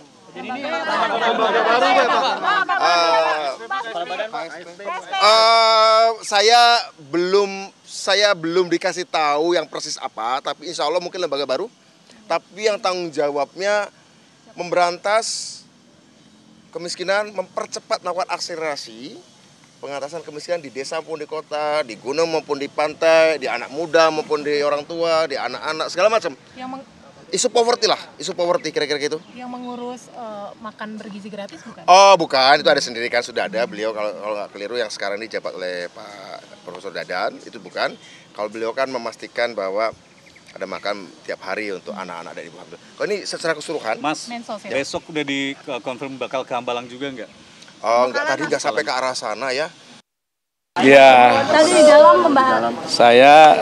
[SPEAKER 15] Saya belum dikasih tahu yang persis apa, tapi insya Allah mungkin lembaga baru. Tapi yang tanggung jawabnya memberantas kemiskinan, mempercepat melakukan akselerasi pengatasan kemiskinan di desa maupun di kota, di gunung maupun di pantai, di anak muda maupun di orang tua, di anak-anak, segala macam. Isu poverty lah, isu poverty kira-kira gitu.
[SPEAKER 7] Yang mengurus makan bergizi gratis bukan?
[SPEAKER 15] Oh bukan, itu ada sendiri kan, sudah ada beliau, kalau nggak keliru yang sekarang ini dijabat oleh Pak Profesor Dadan, itu bukan. Kalau beliau kan memastikan bahwa ada makan tiap hari untuk anak-anak dari Ibu Hamil. Kalau ini secara keseluruhan.
[SPEAKER 10] Mas, besok udah dikonfirm bakal ke Hambalang juga nggak?
[SPEAKER 15] Oh enggak, tadi nggak sampai ke arah sana ya.
[SPEAKER 16] Ya,
[SPEAKER 7] Tadi di dalam membahas.
[SPEAKER 16] saya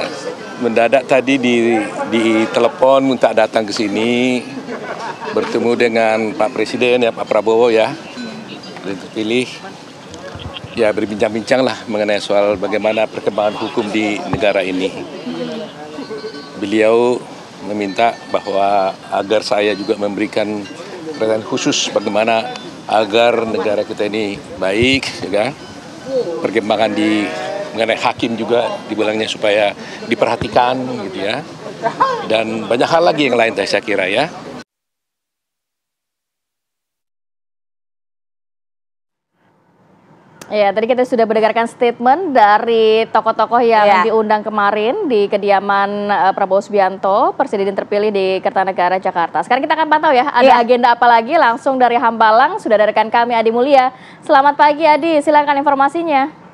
[SPEAKER 16] mendadak tadi di telepon minta datang ke sini, bertemu dengan Pak Presiden ya, Pak Prabowo ya, Presiden terpilih. Ya berbincang-bincang lah mengenai soal bagaimana perkembangan hukum di negara ini. Beliau meminta bahwa agar saya juga memberikan perhatian khusus bagaimana agar negara kita ini baik, ya. Perkembangan mengenai hakim juga dibilangnya supaya diperhatikan gitu ya, dan banyak hal lagi yang lain saya kira ya.
[SPEAKER 1] Ya, tadi kita sudah mendengarkan statement dari tokoh-tokoh yang diundang kemarin di kediaman Prabowo Subianto, Presiden terpilih di Kertanegara, Jakarta. Sekarang kita akan pantau ya, ada agenda apa lagi langsung dari Hambalang. Sudah ada rekan kami Adi Mulia. Selamat pagi Adi, silakan informasinya.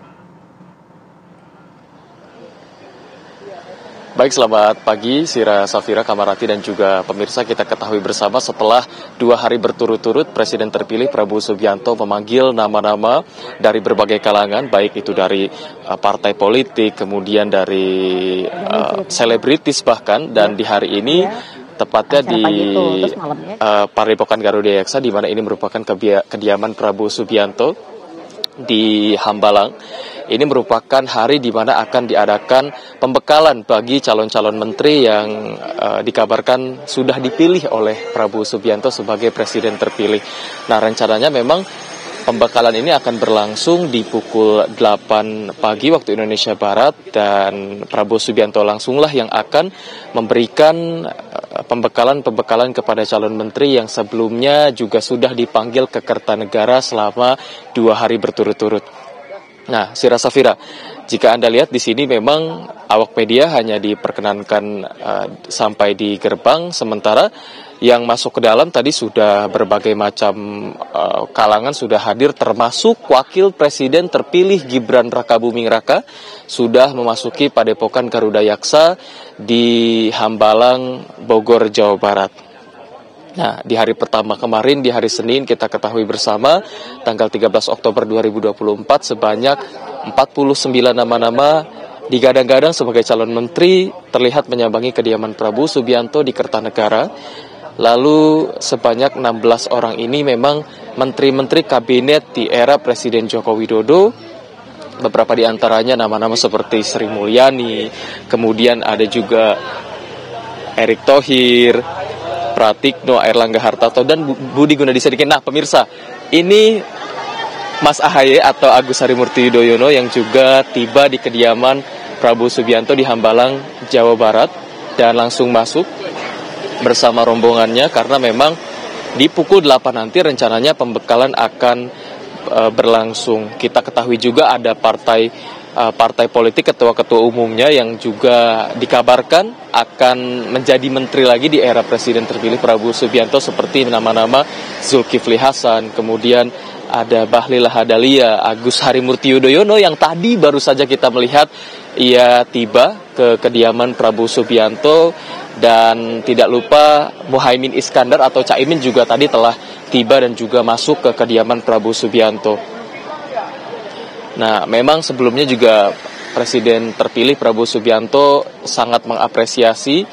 [SPEAKER 17] Baik, selamat pagi Sira, Safira, Kamarati dan juga pemirsa. Kita ketahui bersama setelah 2 hari berturut-turut Presiden terpilih Prabowo Subianto memanggil nama-nama dari berbagai kalangan, baik itu dari partai politik, kemudian dari selebritis bahkan, dan di hari ini tepatnya di Padepokan Garuda Yaksa, di mana ini merupakan kediaman Prabowo Subianto di Hambalang. Ini merupakan hari di mana akan diadakan pembekalan bagi calon-calon menteri yang dikabarkan sudah dipilih oleh Prabowo Subianto sebagai presiden terpilih. Nah, rencananya memang pembekalan ini akan berlangsung di pukul 8 pagi waktu Indonesia Barat, dan Prabowo Subianto langsunglah yang akan memberikan pembekalan kepada calon menteri yang sebelumnya juga sudah dipanggil ke Kertanegara selama 2 hari berturut-turut. Nah, Sira Safira, jika Anda lihat di sini memang awak media hanya diperkenankan sampai di gerbang, sementara yang masuk ke dalam tadi sudah berbagai macam kalangan sudah hadir, termasuk Wakil Presiden terpilih Gibran Rakabuming Raka sudah memasuki Padepokan Garuda Yaksa di Hambalang, Bogor, Jawa Barat. Nah, di hari pertama kemarin, di hari Senin, kita ketahui bersama, tanggal 13 Oktober 2024, sebanyak 49 nama-nama digadang-gadang sebagai calon menteri terlihat menyambangi kediaman Prabowo Subianto di Kertanegara. Lalu sebanyak 16 orang ini memang menteri-menteri kabinet di era Presiden Joko Widodo. Beberapa di antaranya nama-nama seperti Sri Mulyani, kemudian ada juga Erick Thohir, Pratikno, Airlangga Hartarto, dan Budi Gunadisadikin. Nah, pemirsa, ini Mas AHY atau Agus Harimurti Yudhoyono yang juga tiba di kediaman Prabowo Subianto di Hambalang, Jawa Barat, dan langsung masuk bersama rombongannya karena memang di pukul 8 nanti rencananya pembekalan akan berlangsung. Kita ketahui juga ada partai politik ketua-ketua umumnya yang juga dikabarkan akan menjadi menteri lagi di era Presiden terpilih Prabowo Subianto seperti nama-nama Zulkifli Hasan, kemudian ada Bahlil Lahadalia, Agus Harimurti Yudhoyono yang tadi baru saja kita melihat ia tiba ke kediaman Prabowo Subianto, dan tidak lupa Muhaimin Iskandar atau Caimin juga tadi telah tiba dan juga masuk ke kediaman Prabowo Subianto. Nah, memang sebelumnya juga Presiden terpilih Prabowo Subianto sangat mengapresiasi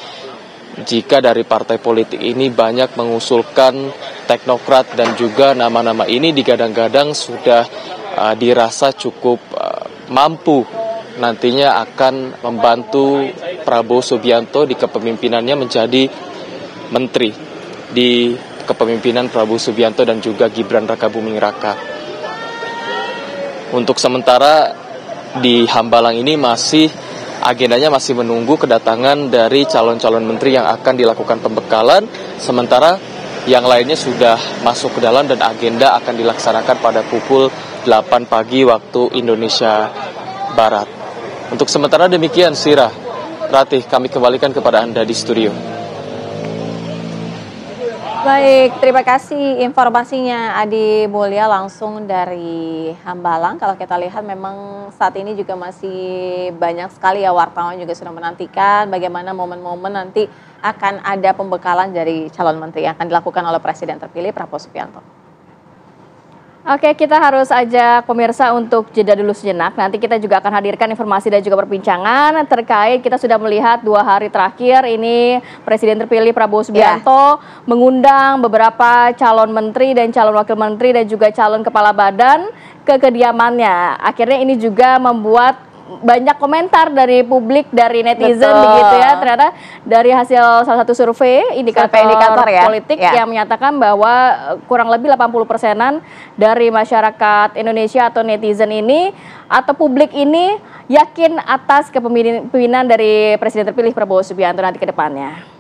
[SPEAKER 17] jika dari partai politik ini banyak mengusulkan teknokrat dan juga nama-nama ini digadang-gadang sudah dirasa cukup mampu nantinya akan membantu Prabowo Subianto di kepemimpinannya menjadi menteri di kepemimpinan Prabowo Subianto dan juga Gibran Rakabuming Raka. Untuk sementara di Hambalang ini agendanya masih menunggu kedatangan dari calon-calon menteri yang akan dilakukan pembekalan, sementara yang lainnya sudah masuk ke dalam dan agenda akan dilaksanakan pada pukul 8 pagi waktu Indonesia Barat. Untuk sementara demikian, Sira, Ratih, kami kembalikan kepada Anda di studio.
[SPEAKER 2] Baik, terima kasih informasinya Adi Mulya langsung dari Hambalang. Kalau kita lihat memang saat ini juga masih banyak sekali ya wartawan juga sudah menantikan bagaimana momen-momen nanti akan ada pembekalan dari calon menteri yang akan dilakukan oleh Presiden terpilih Prabowo Subianto.
[SPEAKER 1] Oke, kita harus ajak pemirsa untuk jeda dulu sejenak. Nanti kita juga akan hadirkan informasi dan juga perbincangan terkait kita sudah melihat 2 hari terakhir ini Presiden terpilih Prabowo Subianto mengundang beberapa calon menteri dan calon wakil menteri dan juga calon kepala badan ke kediamannya. Akhirnya ini juga membuat banyak komentar dari publik, dari netizen begitu ya. Ternyata dari hasil salah satu survei indikator ya, politik yang menyatakan bahwa kurang lebih 80%-an dari masyarakat Indonesia atau netizen ini atau publik ini yakin atas kepemimpinan dari Presiden terpilih Prabowo Subianto nanti ke depannya.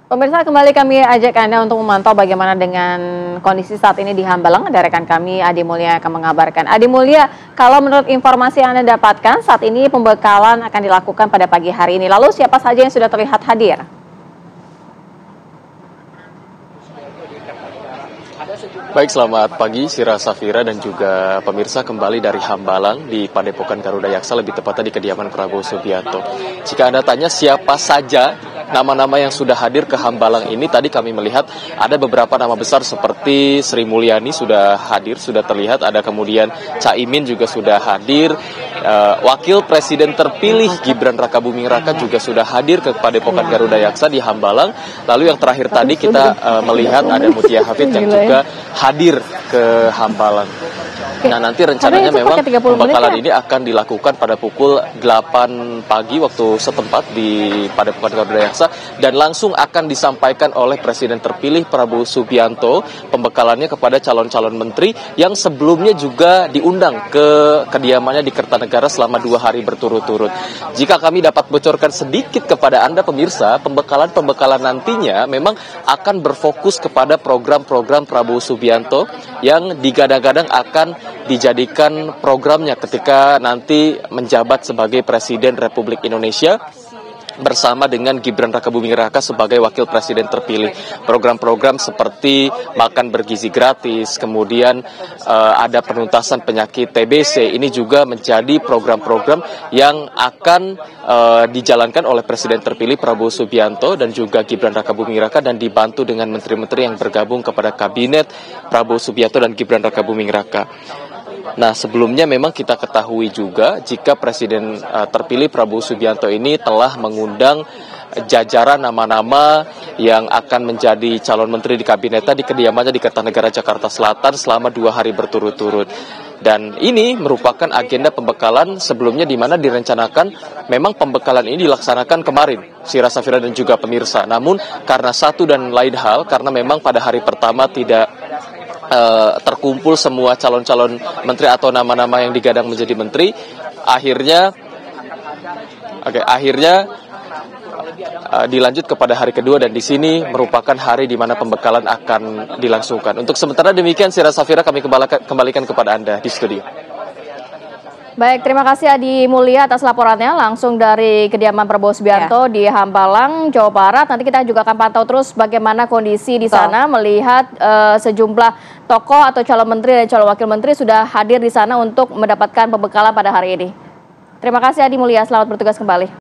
[SPEAKER 2] Pemirsa, kembali kami ajak Anda untuk memantau bagaimana dengan kondisi saat ini di Hambalang. Ada rekan kami Adi Mulya akan mengabarkan. Adi Mulya, kalau menurut informasi yang Anda dapatkan saat ini pembekalan akan dilakukan pada pagi hari ini. Lalu siapa saja yang sudah terlihat hadir?
[SPEAKER 17] Baik, selamat pagi Sira Safira dan juga pemirsa, kembali dari Hambalang di Padepokan Garuda Yaksa, lebih tepatnya di kediaman Prabowo Subianto. Jika Anda tanya siapa saja nama-nama yang sudah hadir ke Hambalang ini, tadi kami melihat ada beberapa nama besar seperti Sri Mulyani sudah hadir, sudah terlihat, ada kemudian Caimin juga sudah hadir, Wakil Presiden terpilih Gibran Rakabuming Raka juga sudah hadir ke Padepokan Garuda Yaksa di Hambalang. Lalu yang terakhir tadi kita melihat ada Mutia Hafid yang juga hadir ke Hambalang. Nah, nanti rencananya memang pembekalan ini akan dilakukan pada pukul 8 pagi waktu setempat di Padepokan Garuda Yaksa dan langsung akan disampaikan oleh Presiden terpilih Prabowo Subianto pembekalannya kepada calon-calon menteri yang sebelumnya juga diundang ke kediamannya di Kertanegara selama 2 hari berturut-turut. Jika kami dapat bocorkan sedikit kepada Anda pemirsa, pembekalan nantinya memang akan berfokus kepada program-program Prabowo Subianto yang digadang-gadang akan dijadikan programnya ketika nanti menjabat sebagai Presiden Republik Indonesia bersama dengan Gibran Rakabuming Raka sebagai wakil presiden terpilih. Program-program seperti makan bergizi gratis, kemudian ada penuntasan penyakit TBC, ini juga menjadi program-program yang akan dijalankan oleh Presiden terpilih Prabowo Subianto dan juga Gibran Rakabuming Raka dan dibantu dengan menteri-menteri yang bergabung kepada kabinet Prabowo Subianto dan Gibran Rakabuming Raka. Nah, sebelumnya memang kita ketahui juga jika Presiden terpilih Prabowo Subianto ini telah mengundang jajaran nama-nama yang akan menjadi calon menteri di kabinetnya di kediamannya di Kertanegara, Jakarta Selatan selama 2 hari berturut-turut. Dan ini merupakan agenda pembekalan sebelumnya di mana direncanakan memang pembekalan ini dilaksanakan kemarin, Sira Safira dan juga pemirsa. Namun karena satu dan lain hal, karena memang pada hari pertama tidak terkumpul semua calon-calon menteri atau nama-nama yang digadang menjadi menteri, akhirnya dilanjut kepada hari kedua dan di sini merupakan hari di mana pembekalan akan dilangsungkan. Untuk sementara demikian, Sira Safira, kami kembalikan kepada Anda di studio.
[SPEAKER 1] Baik, terima kasih Adi Mulia atas laporannya langsung dari kediaman Prabowo Subianto di Hambalang, Jawa Barat. Nanti kita juga akan pantau terus bagaimana kondisi di sana, melihat sejumlah tokoh atau calon menteri dan calon wakil menteri sudah hadir di sana untuk mendapatkan pembekalan pada hari ini. Terima kasih Adi Mulia, selamat bertugas kembali.